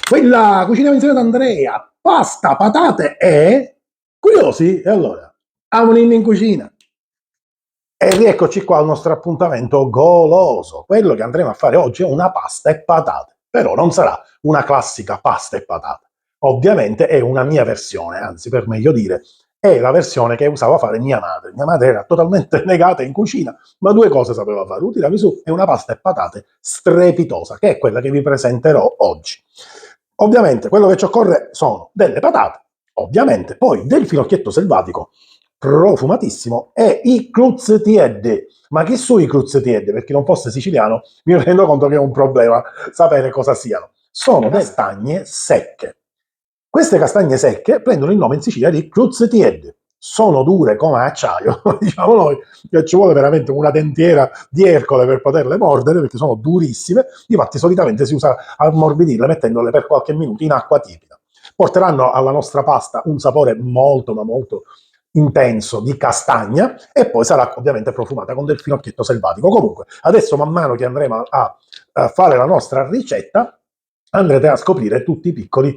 Quella cuciniamo insieme ad Andrea. Pasta, patate e... Curiosi? E allora, amonin in cucina. E rieccoci qua al nostro appuntamento goloso. Quello che andremo a fare oggi è una pasta e patate. Però non sarà una classica pasta e patate. Ovviamente è una mia versione, anzi per meglio dire, è la versione che usava fare mia madre. Mia madre era totalmente negata in cucina, ma due cose sapeva fare. Un tiramisù e una pasta e patate strepitosa, che è quella che vi presenterò oggi. Ovviamente quello che ci occorre sono delle patate, ovviamente, poi del finocchietto selvatico profumatissimo e i cruztieddi. Ma chi sono i cruztieddi? Per chi non fosse siciliano mi rendo conto che è un problema sapere cosa siano. Sono castagne secche. Queste castagne secche prendono il nome in Sicilia di cruztieddi. Sono dure come acciaio, diciamo noi, che ci vuole veramente una dentiera di Ercole per poterle mordere, perché sono durissime. Infatti solitamente si usa ammorbidirle mettendole per qualche minuto in acqua tiepida. Porteranno alla nostra pasta un sapore molto ma molto intenso di castagna e poi sarà ovviamente profumata con del finocchietto selvatico. Comunque, adesso man mano che andremo a fare la nostra ricetta, andrete a scoprire tutti i piccoli,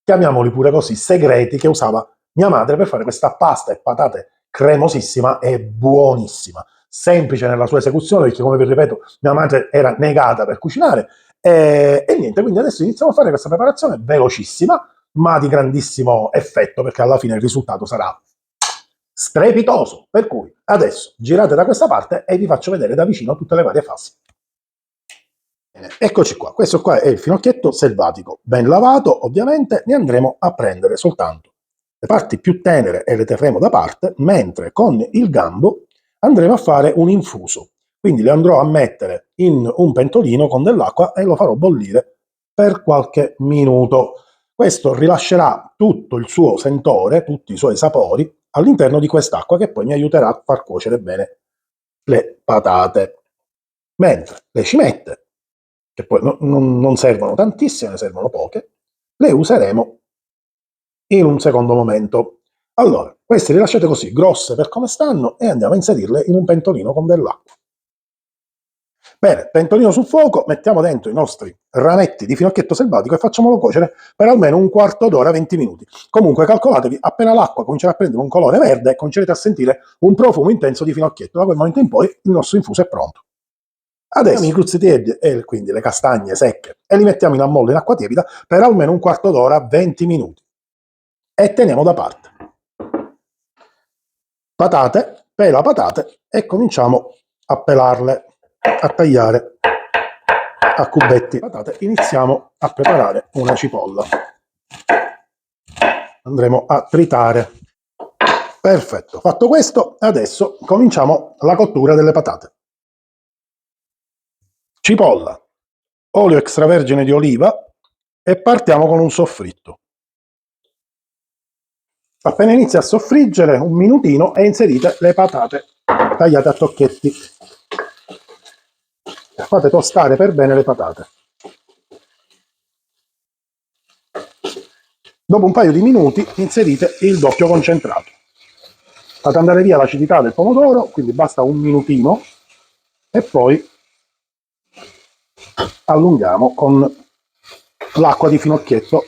chiamiamoli pure così, segreti che usava mia madre per fare questa pasta e patate cremosissima e buonissima. Semplice nella sua esecuzione, perché come vi ripeto, mia madre era negata per cucinare. E niente, quindi adesso iniziamo a fare questa preparazione velocissima, ma di grandissimo effetto, perché alla fine il risultato sarà strepitoso. Per cui adesso girate da questa parte e vi faccio vedere da vicino tutte le varie fasi. Eccoci qua, questo qua è il finocchietto selvatico, ben lavato ovviamente. Ne andremo a prendere soltanto le parti più tenere e le terremo da parte, mentre con il gambo andremo a fare un infuso. Quindi le andrò a mettere in un pentolino con dell'acqua e lo farò bollire per qualche minuto. Questo rilascerà tutto il suo sentore, tutti i suoi sapori all'interno di quest'acqua, che poi mi aiuterà a far cuocere bene le patate. Mentre le cimette, che poi non servono tantissime, ne servono poche, le useremo in un secondo momento. Allora, queste le lasciate così, grosse per come stanno, e andiamo a inserirle in un pentolino con dell'acqua. Bene, pentolino sul fuoco, mettiamo dentro i nostri rametti di finocchietto selvatico e facciamolo cuocere per almeno un quarto d'ora, 20 minuti. Comunque calcolatevi, appena l'acqua comincerà a prendere un colore verde, comincerete a sentire un profumo intenso di finocchietto. Da quel momento in poi il nostro infuso è pronto. Adesso i cruzzipiedi e quindi le castagne secche e li mettiamo in ammollo in acqua tiepida per almeno un quarto d'ora, 20 minuti. E teniamo da parte. Patate, pela patate e cominciamo a pelarle, a tagliare a cubetti patate. Iniziamo a preparare una cipolla. Andremo a tritare. Perfetto, fatto questo, adesso cominciamo la cottura delle patate. Cipolla, olio extravergine di oliva e partiamo con un soffritto. Appena inizia a soffriggere, un minutino, e inserite le patate tagliate a tocchetti. Fate tostare per bene le patate. Dopo un paio di minuti inserite il doppio concentrato. Fate andare via l'acidità del pomodoro, quindi basta un minutino, e poi allunghiamo con l'acqua di finocchietto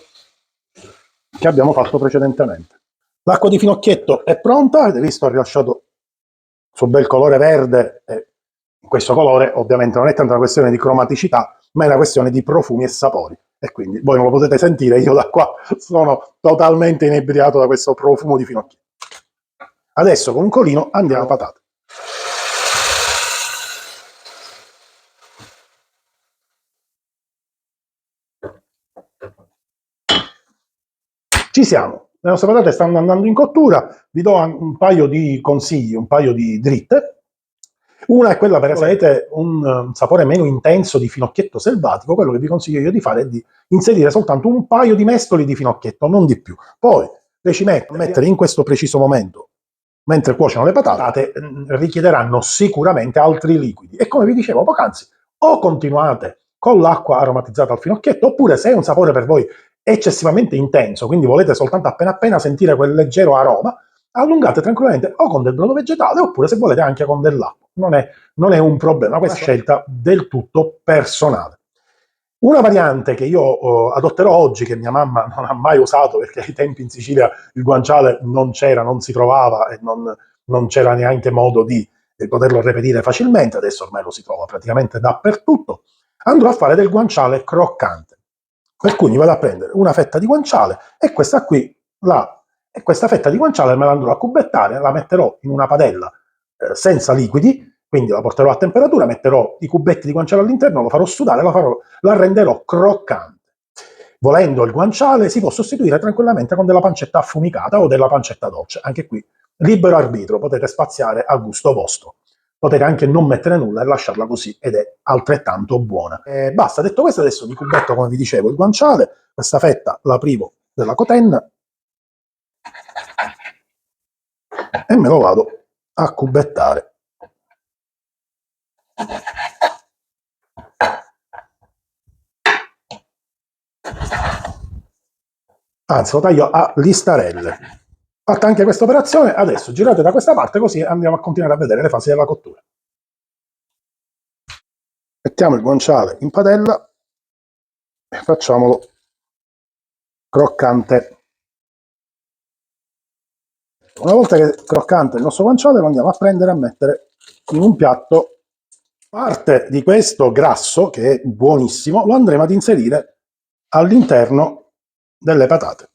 che abbiamo fatto precedentemente. L'acqua di finocchietto è pronta, avete visto, ha rilasciato il suo bel colore verde. Questo colore ovviamente non è tanto una questione di cromaticità, ma è una questione di profumi e sapori. E quindi voi non lo potete sentire, io da qua sono totalmente inebriato da questo profumo di finocchietto. Adesso con un colino andiamo a patate. Ci siamo. Le nostre patate stanno andando in cottura, vi do un paio di consigli, un paio di dritte. Una è quella, per esempio, se avete un sapore meno intenso di finocchietto selvatico, quello che vi consiglio io di fare è di inserire soltanto un paio di mestoli di finocchietto, non di più. Poi le cimette, mettere in questo preciso momento, mentre cuociono le patate, richiederanno sicuramente altri liquidi. E come vi dicevo poc'anzi, o continuate con l'acqua aromatizzata al finocchietto, oppure se è un sapore per voi eccessivamente intenso, quindi volete soltanto appena appena sentire quel leggero aroma, allungate tranquillamente o con del brodo vegetale, oppure se volete anche con dell'acqua. Non è un problema, questa è una scelta del tutto personale. Una variante che io adotterò oggi, che mia mamma non ha mai usato perché ai tempi in Sicilia il guanciale non c'era, non si trovava e non c'era neanche modo di poterlo reperire facilmente, adesso ormai lo si trova praticamente dappertutto, andrò a fare del guanciale croccante. Per cui mi vado a prendere una fetta di guanciale e questa qui, e questa fetta di guanciale me la andrò a cubettare, la metterò in una padella senza liquidi, quindi la porterò a temperatura, metterò i cubetti di guanciale all'interno, lo farò sudare, la renderò croccante. Volendo il guanciale si può sostituire tranquillamente con della pancetta affumicata o della pancetta dolce. Anche qui, libero arbitro, potete spaziare a gusto vostro. Potete anche non mettere nulla e lasciarla così ed è altrettanto buona. Basta, detto questo, adesso mi cubetto, come vi dicevo, il guanciale, questa fetta la privo della cotenna e me lo vado a cubettare. Anzi, lo taglio a listarelle. Fatta anche questa operazione, adesso girate da questa parte così andiamo a continuare a vedere le fasi della cottura. Mettiamo il guanciale in padella e facciamolo croccante. Una volta che è croccante il nostro guanciale lo andiamo a prendere e a mettere in un piatto. Parte di questo grasso, che è buonissimo, lo andremo ad inserire all'interno delle patate.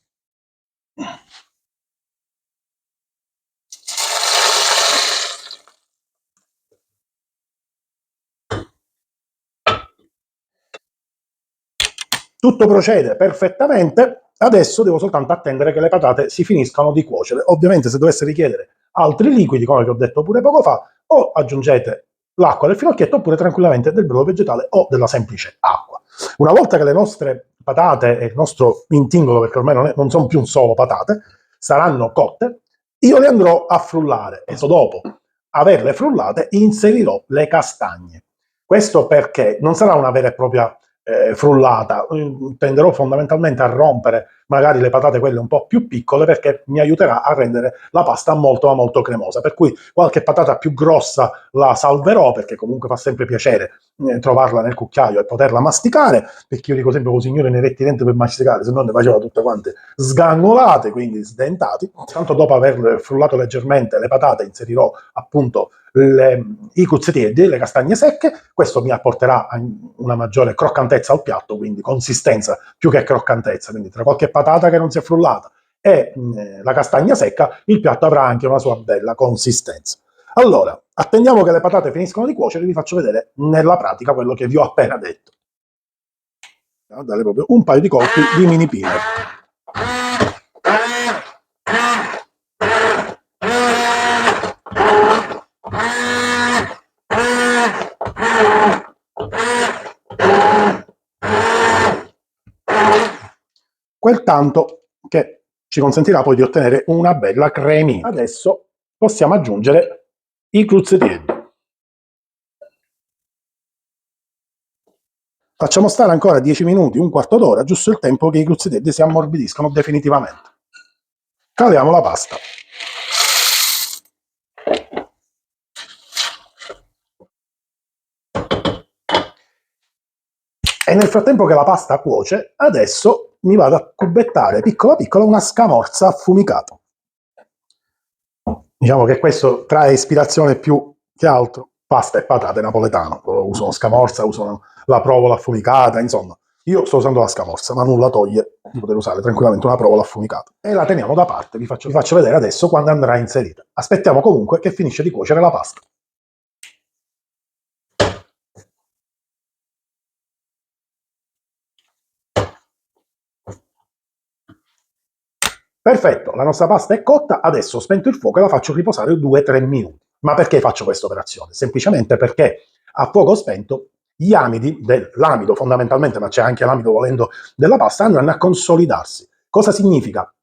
Tutto procede perfettamente, adesso devo soltanto attendere che le patate si finiscano di cuocere. Ovviamente se dovesse richiedere altri liquidi, come vi ho detto pure poco fa, o aggiungete l'acqua del finocchietto oppure tranquillamente del brodo vegetale o della semplice acqua. Una volta che le nostre patate e il nostro intingolo, perché ormai non sono più solo patate, saranno cotte, io le andrò a frullare e dopo averle frullate inserirò le castagne. Questo perché non sarà una vera e propria frullata, tenderò fondamentalmente a rompere magari le patate quelle un po' più piccole perché mi aiuterà a rendere la pasta molto ma molto cremosa, per cui qualche patata più grossa la salverò perché comunque fa sempre piacere trovarla nel cucchiaio e poterla masticare, perché io dico sempre con signore ne retti dentro per masticare, se no ne faceva tutte quante sgangolate, quindi sdentati. Tanto dopo aver frullato leggermente le patate inserirò appunto i cuzzetiedi, le castagne secche, questo mi apporterà una maggiore croccantezza al piatto, quindi consistenza più che croccantezza, quindi tra qualche patata che non si è frullata e la castagna secca, il piatto avrà anche una sua bella consistenza. Allora, attendiamo che le patate finiscono di cuocere e vi faccio vedere nella pratica quello che vi ho appena detto. Andiamo a dare proprio un paio di colpi di mini pinner. Quel tanto che ci consentirà poi di ottenere una bella cremina. Adesso possiamo aggiungere i cruzzettieri. Facciamo stare ancora 10 minuti, un quarto d'ora, giusto il tempo che i cruzzettieri si ammorbidiscano definitivamente. Caliamo la pasta. E nel frattempo che la pasta cuoce, adesso mi vado a cubettare piccola piccola una scamorza affumicata. Diciamo che questo trae ispirazione più che altro pasta e patate napoletano. Usano scamorza, usano la provola affumicata, insomma. Io sto usando la scamorza, ma nulla toglie di poter usare tranquillamente una provola affumicata. E la teniamo da parte, vi faccio vedere adesso quando andrà inserita. Aspettiamo comunque che finisce di cuocere la pasta. Perfetto, la nostra pasta è cotta, adesso ho spento il fuoco e la faccio riposare 2-3 minuti. Ma perché faccio questa operazione? Semplicemente perché a fuoco spento gli amidi dell'amido fondamentalmente, ma c'è anche l'amido volendo della pasta, andranno a consolidarsi. Cosa significa?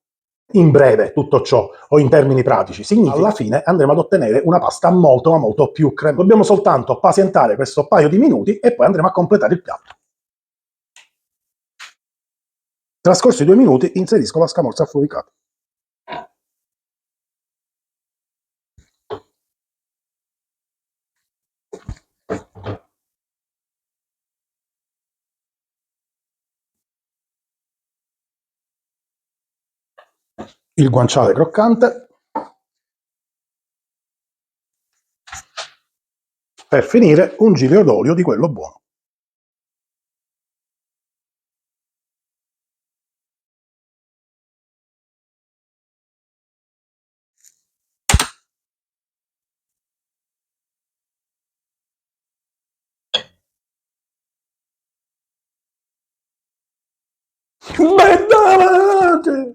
In breve tutto ciò, o in termini pratici, significa alla fine andremo ad ottenere una pasta molto ma molto più cremosa. Dobbiamo soltanto pazientare questo paio di minuti e poi andremo a completare il piatto. Trascorsi 2 minuti inserisco la scamorza affumicata. il guanciale croccante, per finire un giglio d'olio di quello buono. Bella!